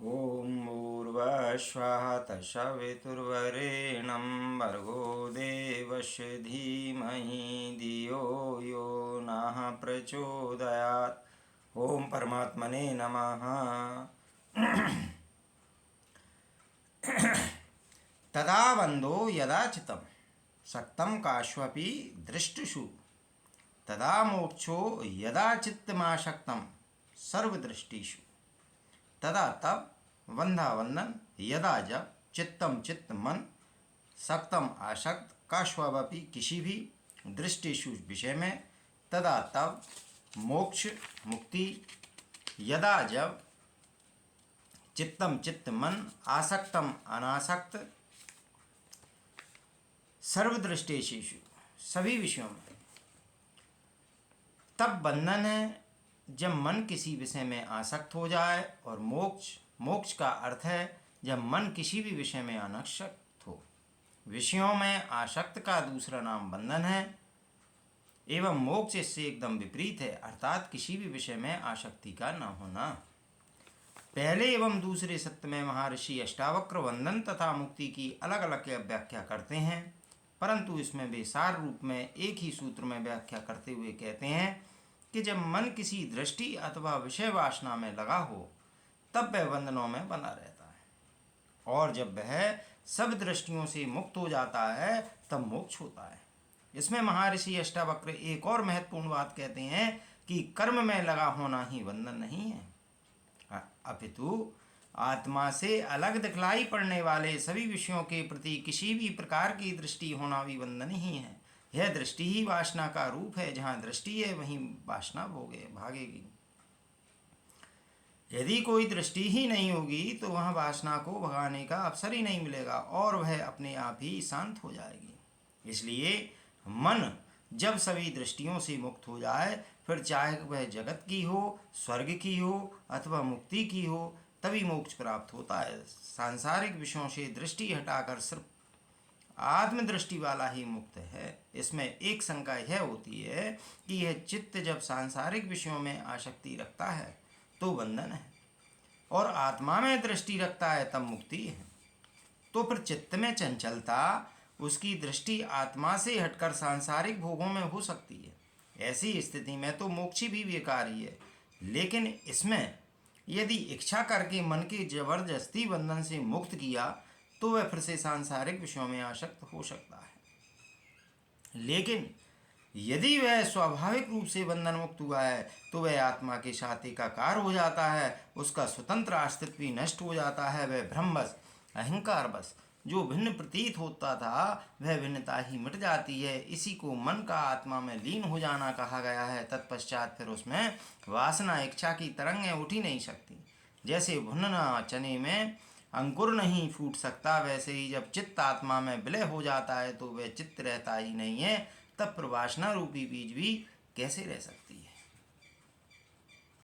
ॐ भूर्भुवस्सुवः तत्सवितुर्वरेण्यं भर्गो देवस्य धीमहि धियो यो नः प्रचोदयात्। ओम परमात्मने नमः। तदा बंधो यदा चितम सक्तम काश्वपि दृष्टिषु तदा मोक्षो यदा चित्तमाशक्तम सर्वदृष्टिषु। तदा तब बंधा बंधन यदा जब चित्तम चित्त मन सक्तम आसक्त काश्वपि किसी भी दृष्टिषु विषय में तदा तब मोक्ष मुक्ति यदा जब चित्तम चित्त मन आसक्तम अनासक्त सर्वदृष्टिषु सभी विषयों में। तब बंधन है जब मन किसी विषय में आसक्त हो जाए, और मोक्ष का अर्थ है जब मन किसी भी विषय में अनासक्त हो। विषयों में आसक्त का दूसरा नाम बंधन है, एवं मोक्ष इससे एकदम विपरीत है, अर्थात किसी भी विषय में आसक्ति का न होना। पहले एवं दूसरे सत्य में महर्षि अष्टावक्र बंधन तथा मुक्ति की अलग अलग व्याख्या करते हैं, परंतु इसमें वे सार रूप में एक ही सूत्र में व्याख्या करते हुए कहते हैं कि जब मन किसी दृष्टि अथवा विषय वासना में लगा हो तब वह बंधनों में बना रहता है, और जब वह सब दृष्टियों से मुक्त हो जाता है तब मोक्ष होता है। इसमें महर्षि अष्टावक्र एक और महत्वपूर्ण बात कहते हैं कि कर्म में लगा होना ही बंधन नहीं है, अपितु आत्मा से अलग दिखलाई पड़ने वाले सभी विषयों के प्रति किसी भी प्रकार की दृष्टि होना भी बंधन ही है। यह दृष्टि ही वासना का रूप है, जहाँ दृष्टि है वहीं वासना भागेगी। यदि कोई दृष्टि ही नहीं होगी तो वहाँ वासना को भगाने का अवसर ही नहीं मिलेगा और वह अपने आप ही शांत हो जाएगी। इसलिए मन जब सभी दृष्टियों से मुक्त हो जाए, फिर चाहे वह जगत की हो, स्वर्ग की हो अथवा मुक्ति की हो, तभी मोक्ष प्राप्त होता है। सांसारिक विषयों से दृष्टि हटाकर सिर्फ आत्मदृष्टि वाला ही मुक्त है। इसमें एक शंका यह होती है कि यह चित्त जब सांसारिक विषयों में आसक्ति रखता है तो बंधन है, और आत्मा में दृष्टि रखता है तब मुक्ति है। तो फिर चित्त में चंचलता, उसकी दृष्टि आत्मा से हटकर सांसारिक भोगों में हो सकती है। ऐसी स्थिति में तो मोक्ष भी बेकार ही है। लेकिन इसमें यदि इच्छा करके मन के जबरदस्ती बंधन से मुक्त किया तो वह फिर से सांसारिक विषयों में आसक्त हो सकता है। लेकिन यदि वह स्वाभाविक रूप से बंधन मुक्त हुआ है तो वह आत्मा के साथ एकाकार हो जाता है, उसका स्वतंत्र अस्तित्व ही नष्ट हो जाता है। वह ब्रह्मवश अहंकार बस जो भिन्न प्रतीत होता था वह भिन्नता ही मिट जाती है। इसी को मन का आत्मा में लीन हो जाना कहा गया है। तत्पश्चात फिर उसमें वासना इच्छा की तरंगें उठ ही नहीं सकती। जैसे भुनना चने में अंकुर नहीं फूट सकता, वैसे ही जब चित्त आत्मा में विलय हो जाता है तो वह चित्त रहता ही नहीं है, तब वासना रूपी बीज भी कैसे रह सकती है।